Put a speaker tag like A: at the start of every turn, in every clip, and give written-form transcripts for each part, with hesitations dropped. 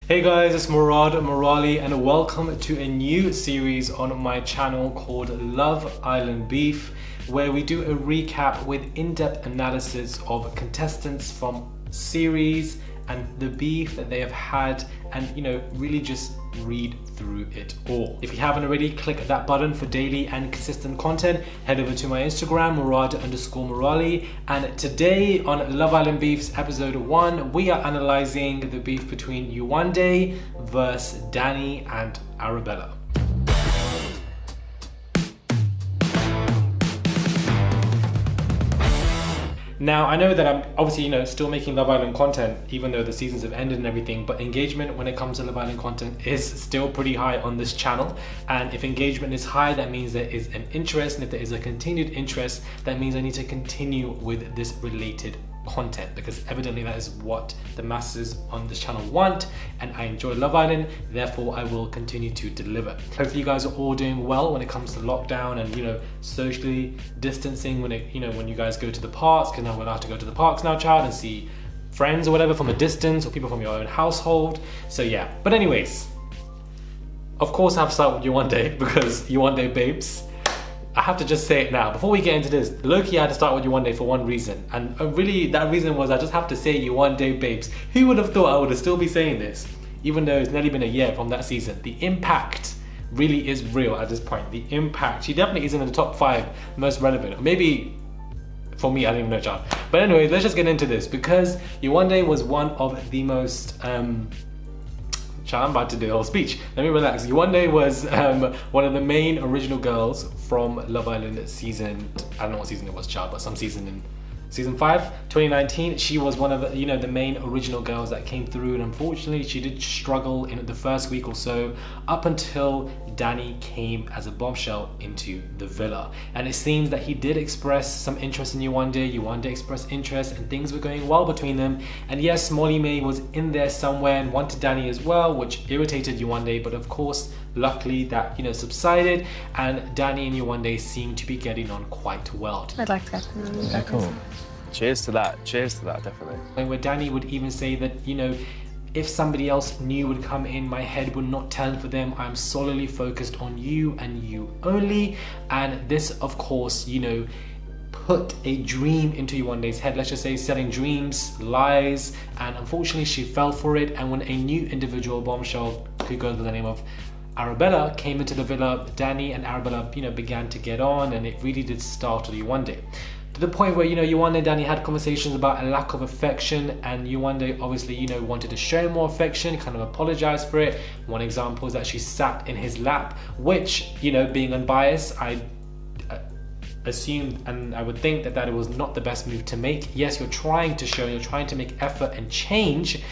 A: Hey guys, it's Murad Murali and welcome to a new series on my channel called Love Island Beef, where we do a recap with in-depth analysis of contestants from series and the beef that they have had, and really just read through it all. If you haven't already, click that button for daily and consistent content. Head over to my Instagram, Murad_Murali, and today on Love Island Beef's episode 1, we are analyzing the beef between Yewande versus Danny and Arabella. Now, I know that I'm obviously, still making Love Island content, even though the seasons have ended and everything, but engagement when it comes to Love Island content is still pretty high on this channel. And if engagement is high, that means there is an interest. And if there is a continued interest, that means I need to continue with this related content, because evidently that is what the masses on this channel want, and I enjoy Love Island, therefore I will continue to deliver. Hopefully you guys are all doing well when it comes to lockdown and socially distancing when when you guys go to the parks, because now we're allowed to go to the parks now, child, and see friends or whatever from a distance, or people from your own household. So yeah, but anyways, of course I have to start with Yewande, because Yewande babes, I have to just say it now. Before we get into this, low-key I had to start with Yewande for one reason. And really, that reason was I just have to say Yewande babes. Who would have thought I would have still be saying this? Even though it's nearly been a year from that season. The impact really is real at this point. The impact. She definitely isn't in the top 5 most relevant. Or maybe, for me, I don't even know, John. But anyway, let's just get into this. Because Yewande was one of the most... I'm about to do the whole speech. Let me relax. Yewande was one of the main original girls from Love Island season, I don't know what season it was, child, but some season in season 5, 2019. She was one of the main original girls that came through, and unfortunately she did struggle in the first week or so, up until Danny came as a bombshell into the villa. And it seems that he did express some interest in Yewande. Yewande expressed interest, and things were going well between them. And yes, Molly May was in there somewhere and wanted Danny as well, which irritated Yewande, but of course, luckily that subsided, and Danny and Yewande seem to be getting on quite well.
B: I'd like to get to know you.
C: Yeah, cool. Cheers to that, definitely.
A: And where Danny would even say that, if somebody else new would come in, my head would not turn for them. I'm solely focused on you and you only. And this, of course, put a dream into Yewande's head. Let's just say selling dreams, lies, and unfortunately she fell for it. And when a new individual bombshell, who goes by the name of Arabella, came into the villa, Danny and Arabella, began to get on, and it really did startle Yewande. To the point where, Yewande and Danny had conversations about a lack of affection, and Yewande obviously, wanted to show more affection, kind of apologized for it. One example is that she sat in his lap, which, being unbiased, I assumed and I would think that it was not the best move to make. Yes, you're trying to make effort and change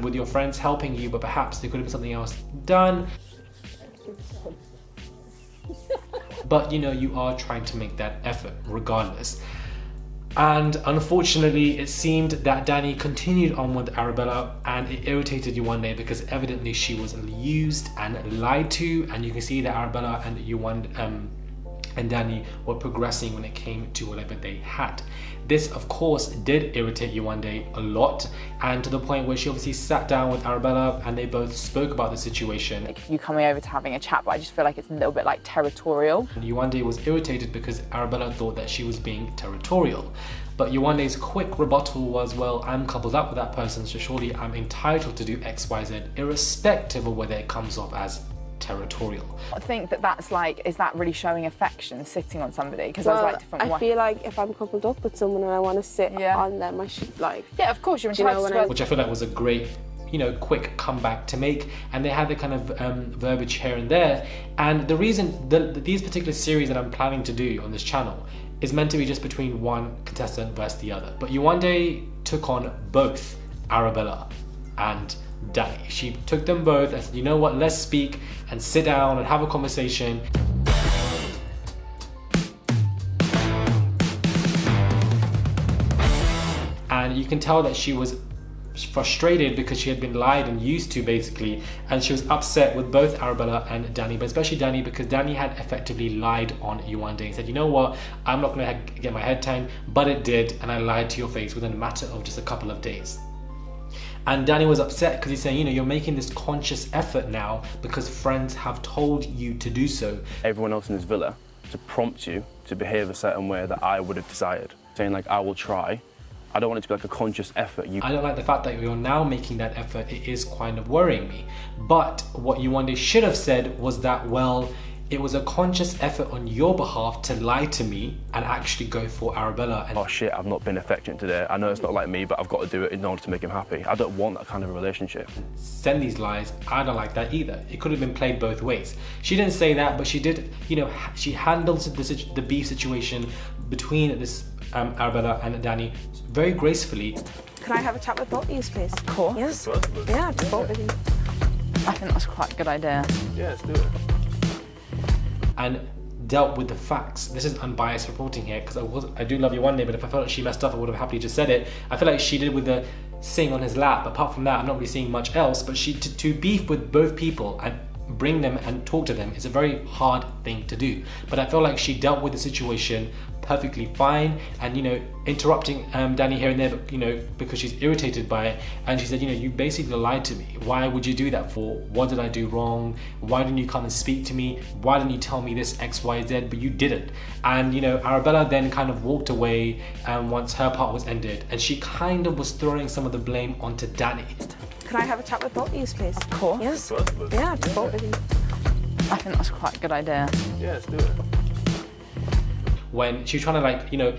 A: with your friends helping you, but perhaps there could have been something else done. But you are trying to make that effort regardless. And unfortunately, it seemed that Danny continued on with Arabella, and it irritated Yewande because evidently she was used and lied to, and you can see that Arabella and Yewande and Danny were progressing when it came to whatever they had. This, of course, did irritate Yewande a lot, and to the point where she obviously sat down with Arabella and they both spoke about the situation.
B: Like, you coming over to having a chat, but I just feel like it's a little bit like territorial.
A: And Yewande was irritated because Arabella thought that she was being territorial. But Yewande's quick rebuttal was, well, I'm coupled up with that person, so surely I'm entitled to do X, Y, Z, irrespective of whether it comes off as territorial.
B: I think that's like, is that really showing affection, sitting on somebody? Because there's like different
D: I feel like if I'm coupled up with someone and I want to sit on them, I should
B: yeah, of course, you're entitled to.
A: Which I feel like was a great, quick comeback to make, and they had the kind of verbiage here and there. And the reason these particular series that I'm planning to do on this channel is meant to be just between one contestant versus the other. But Yewande took on both Arabella and Danny. She took them both and said, you know what, let's speak and sit down and have a conversation. And you can tell that she was frustrated because she had been lied and used to, basically, and she was upset with both Arabella and Danny, but especially Danny because Danny had effectively lied on Yewande and said, you know what, I'm not going to get my head turned, but it did, and I lied to your face within a matter of just a couple of days. And Danny was upset because he's saying, you know, you're making this conscious effort now because friends have told you to do so.
C: Everyone else in this villa to prompt you to behave a certain way that I would have desired. Saying like, I will try. I don't want it to be like a conscious effort.
A: I don't like the fact that you're now making that effort. It is kind of worrying me. But what Yewande should have said was that, well, it was a conscious effort on your behalf to lie to me and actually go for Arabella. And
C: oh shit, I've not been affectionate today. I know it's not like me, but I've got to do it in order to make him happy. I don't want that kind of a relationship.
A: Send these lies. I don't like that either. It could have been played both ways. She didn't say that, but she did, you know, she handled the beef situation between this Arabella and Danny very gracefully.
D: Can I have a chat with both of you, please?
B: Of course.
D: Yes. Yeah, just both of you.
B: I think that's quite a good idea.
C: Yeah, let's do it.
A: And dealt with the facts. This is unbiased reporting here because I do love Yewande, but if I felt like she messed up, I would have happily just said it. I feel like she did with the sing on his lap. Apart from that, I'm not really seeing much else. But to beef with both people and bring them and talk to them is a very hard thing to do. But I feel like she dealt with the situation perfectly fine, and, you know, interrupting Danny here and there, but, you know, because she's irritated by it. And she said, you know, you basically lied to me. Why would you do that for? What did I do wrong? Why didn't you come and speak to me? Why didn't you tell me this X, Y, Z? But you didn't. And, you know, Arabella then kind of walked away once her part was ended, and she kind of was throwing some of the blame onto Danny.
D: Can I have a chat with both of you, please?
B: Of course.
D: Yes. Yeah, just both of you.
B: I think that's quite a good idea.
C: Yeah, let's do it.
A: When she was trying to, like, you know,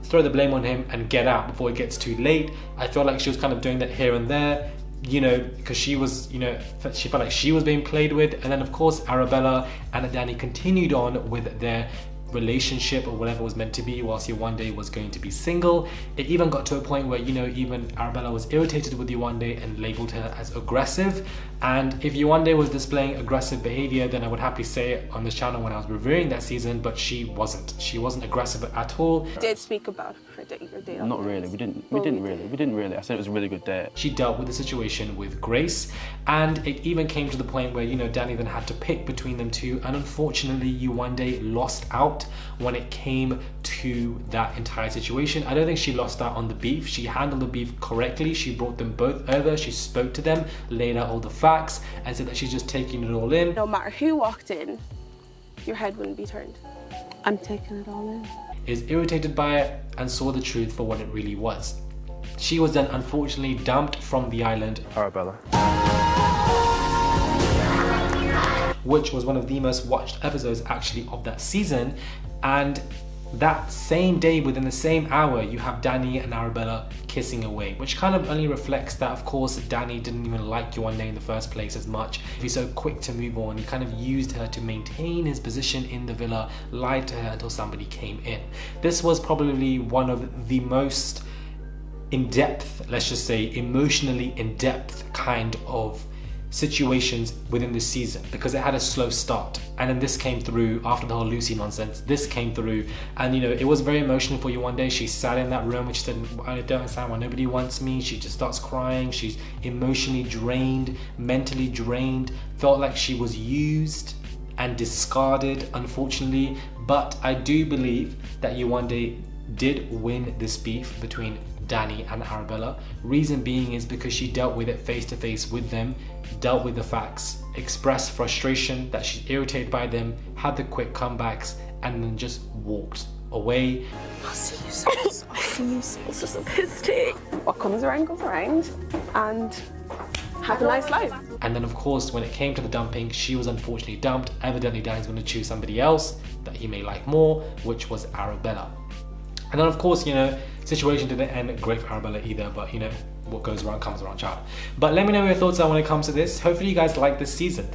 A: throw the blame on him and get out before it gets too late, I felt like she was kind of doing that here and there, you know, because she was, you know, she felt like she was being played with. And then of course Arabella and Danny continued on with their relationship or whatever was meant to be, whilst Yewande was going to be single. It even got to a point where, you know, even Arabella was irritated with Yewande and labelled her as aggressive. And if Yewande was displaying aggressive behaviour, then I would happily say it on this channel when I was reviewing that season, but she wasn't. She wasn't aggressive at all.
D: You did speak about her date.
C: Not really. We didn't really. I said it was a really good date.
A: She dealt with the situation with grace, and it even came to the point where, you know, Danny then had to pick between them two, and unfortunately Yewande lost out when it came to that entire situation. I don't think she lost out on the beef. She handled the beef correctly. She brought them both over. She spoke to them, laid out all the facts, and said that she's just taking it all in.
D: No matter who walked in, your head wouldn't be turned. I'm taking it all in.
A: Is irritated by it and saw the truth for what it really was. She was then unfortunately dumped from the island.
C: Arabella.
A: Which was one of the most watched episodes actually of that season. And that same day, within the same hour, you have Danny and Arabella kissing away, which kind of only reflects that, of course, Danny didn't even like Yewande in the first place as much. He's so quick to move on. He kind of used her to maintain his position in the villa, lied to her until somebody came in. This was probably one of the most in-depth, let's just say emotionally in-depth kind of situations within this season, because it had a slow start, and then this came through after the whole Lucy nonsense. This came through, and, you know, it was very emotional for Yewande. She sat in that room and she said, I don't understand why nobody wants me. She just starts crying. She's emotionally drained, mentally drained, felt like she was used and discarded, unfortunately. But I do believe that Yewande did win this beef between Danny and Arabella. Reason being is because she dealt with it face to face with them, dealt with the facts, expressed frustration that she's irritated by them, had the quick comebacks, and then just walked away.
D: I'll see you soon. I'll see you soon. It's just a piss take. What comes around goes around, and have a nice life.
A: And then of course, when it came to the dumping, she was unfortunately dumped. Evidently Danny's going to choose somebody else that he may like more, which was Arabella. And then of course, you know, situation didn't end great for Arabella either, but, you know, what goes around comes around, child. But let me know your thoughts on when it comes to this. Hopefully you guys like this season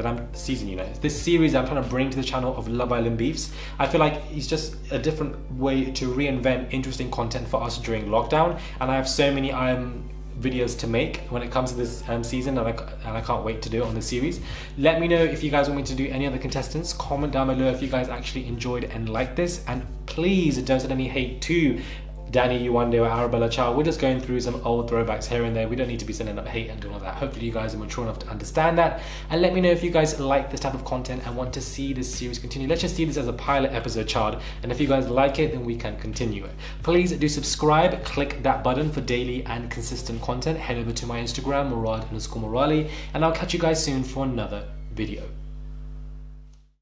A: this series I'm trying to bring to the channel of Love Island Beefs. I feel like it's just a different way to reinvent interesting content for us during lockdown, and I have so many videos to make when it comes to this season, and I can't wait to do it on the series. Let me know if you guys want me to do any other contestants. Comment down below if you guys actually enjoyed and liked this, and please don't send any hate to Danny, Yewande, or Arabella Chow. We're just going through some old throwbacks here and there. We don't need to be sending up hate and doing all that. Hopefully you guys are mature enough to understand that. And let me know if you guys like this type of content and want to see this series continue. Let's just see this as a pilot episode, child. And if you guys like it, then we can continue it. Please do subscribe, click that button for daily and consistent content. Head over to my Instagram, Murad_Morali, and I'll catch you guys soon for another video.